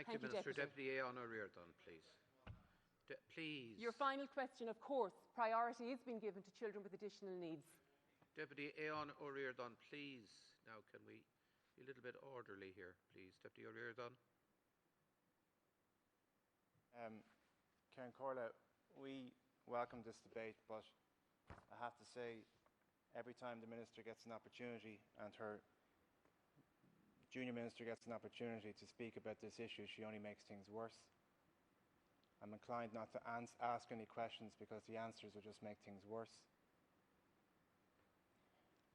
Thank you, Minister. Deputy. Deputy Aodhán Ó Ríordáin, please. Please. Your final question, of course. Priority is being given to children with additional needs. Deputy Aodhán Ó Ríordáin, please. Now, can we be a little bit orderly here, please? Deputy Ó Ríordáin. Karen Corla, we welcome this debate, but I have to say, every time the Minister gets an opportunity and her junior minister gets an opportunity to speak about this issue, she only makes things worse. I'm inclined not to ask any questions because the answers will just make things worse.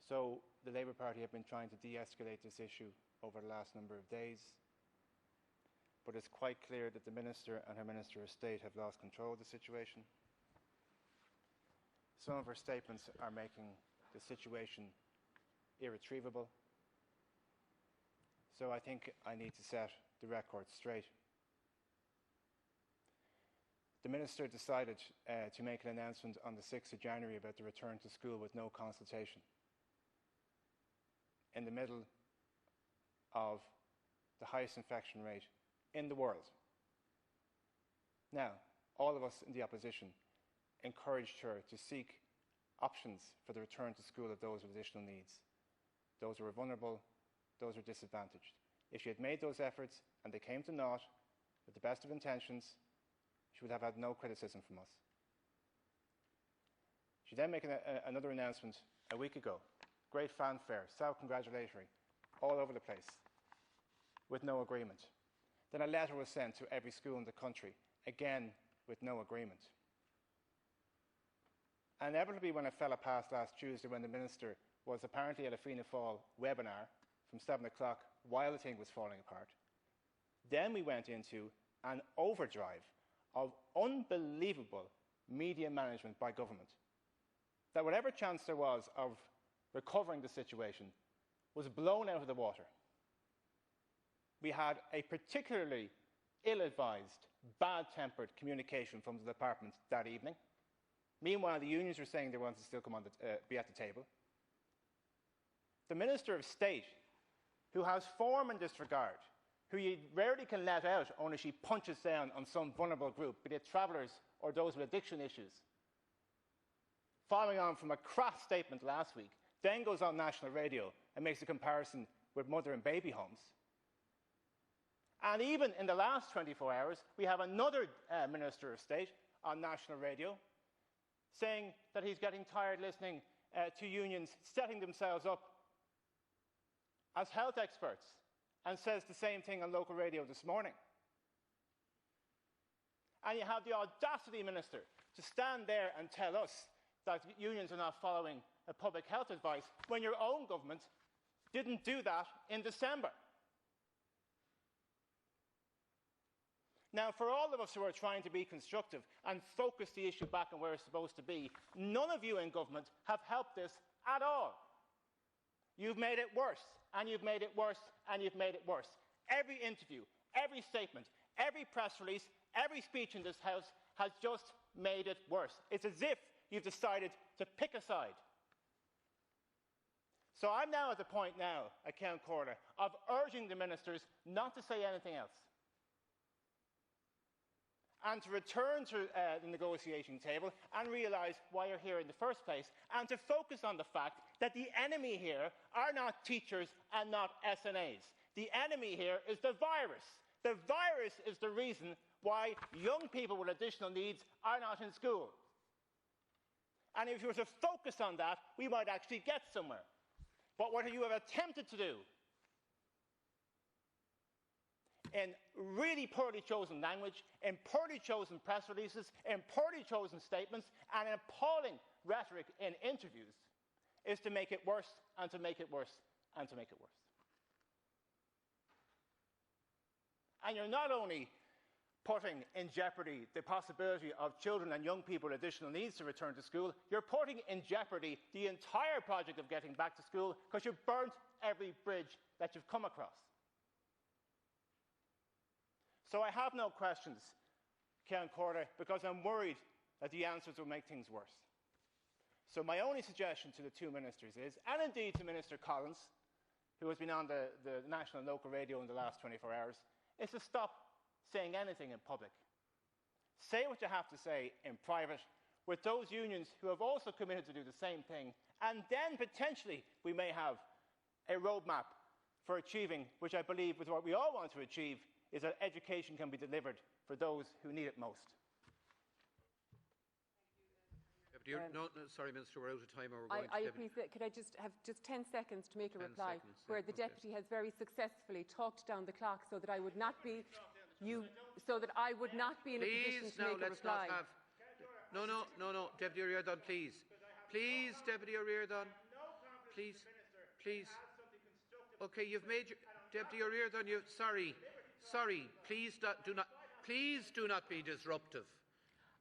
So the Labour Party have been trying to de-escalate this issue over the last number of days, but it's quite clear that the Minister and her Minister of State have lost control of the situation. Some of her statements are making the situation irretrievable. So I think I need to set the record straight. The Minister decided to make an announcement on the 6th of January about the return to school with no consultation, in the middle of the highest infection rate in the world. Now, all of us in the opposition encouraged her to seek options for the return to school of those with additional needs, those who are vulnerable, those who are disadvantaged. If she had made those efforts and they came to naught with the best of intentions, she would have had no criticism from us. She then made another announcement a week ago. Great fanfare, self-congratulatory, all over the place, with no agreement. Then a letter was sent to every school in the country, again with no agreement. And inevitably, when it fell apart last Tuesday, when the Minister was apparently at a Fianna Fáil webinar from 7 o'clock while the thing was falling apart, then we went into an overdrive of unbelievable media management by government, that whatever chance there was of recovering the situation was blown out of the water. We had a particularly ill-advised, bad-tempered communication from the department that evening. Meanwhile, the unions were saying they wanted to still come on be at the table. The Minister of State, who has form in this regard, who you rarely can let out only she punches down on some vulnerable group, be it travellers or those with addiction issues, following on from a crass statement last week, then goes on national radio and makes a comparison with mother and baby homes. And even in the last 24 hours, we have another Minister of State on national radio saying that he's getting tired listening to unions setting themselves up as health experts, and says the same thing on local radio this morning. And you have the audacity, Minister, to stand there and tell us that unions are not following public health advice when your own government didn't do that in December. Now, for all of us who are trying to be constructive and focus the issue back on where it's supposed to be, none of you in government have helped this at all. You've made it worse, and you've made it worse, and you've made it worse. Every interview, every statement, every press release, every speech in this House has just made it worse. It's as if you've decided to pick a side. So I'm now at the point now, at Count Corner, of urging the ministers not to say anything else, and to return to the negotiating table and realise why you're here in the first place, and to focus on the fact that the enemy here are not teachers and not SNAs. The enemy here is the virus. The virus is the reason why young people with additional needs are not in school. And if you were to focus on that, we might actually get somewhere. But what you have attempted to do, in really poorly chosen language, in poorly chosen press releases, in poorly chosen statements, and in appalling rhetoric in interviews, is to make it worse, and to make it worse, and to make it worse. And you're not only putting in jeopardy the possibility of children and young people with additional needs to return to school, you're putting in jeopardy the entire project of getting back to school, because you've burnt every bridge that you've come across. So I have no questions, Count Corder, because I'm worried that the answers will make things worse. So my only suggestion to the two ministers is, and indeed to Minister Collins, who has been on the national and local radio in the last 24 hours, is to stop saying anything in public. Say what you have to say in private with those unions who have also committed to do the same thing, and then potentially we may have a roadmap for achieving, which I believe is what we all want to achieve, is that education can be delivered for those who need it most. Sorry, Minister, we're out of time. Or we're going I to appreciate. Could I just have just 10 seconds to make a 10 reply, seconds, where yeah, the okay. deputy has very successfully talked down the clock, so that I would not be so that I would not be in a position to make a reply. No, Deputy O'Riordan, please. Please, Deputy O'Riordan. Please. Okay, you've made your... Deputy O'Riordan, sorry. Please do not be disruptive.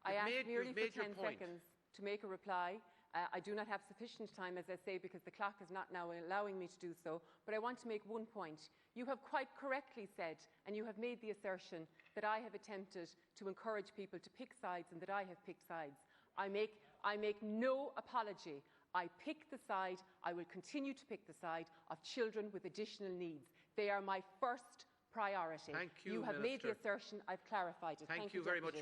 I asked merely for 10 point. seconds to make a reply. I do not have sufficient time, as I say, because the clock is not now allowing me to do so. But I want to make one point. You have quite correctly said, and you have made the assertion, that I have attempted to encourage people to pick sides and that I have picked sides. I make no apology. I pick the side, I will continue to pick the side of children with additional needs. They are my first priority. Thank you, You have Minister. made the assertion, I've clarified it. Thank you very much.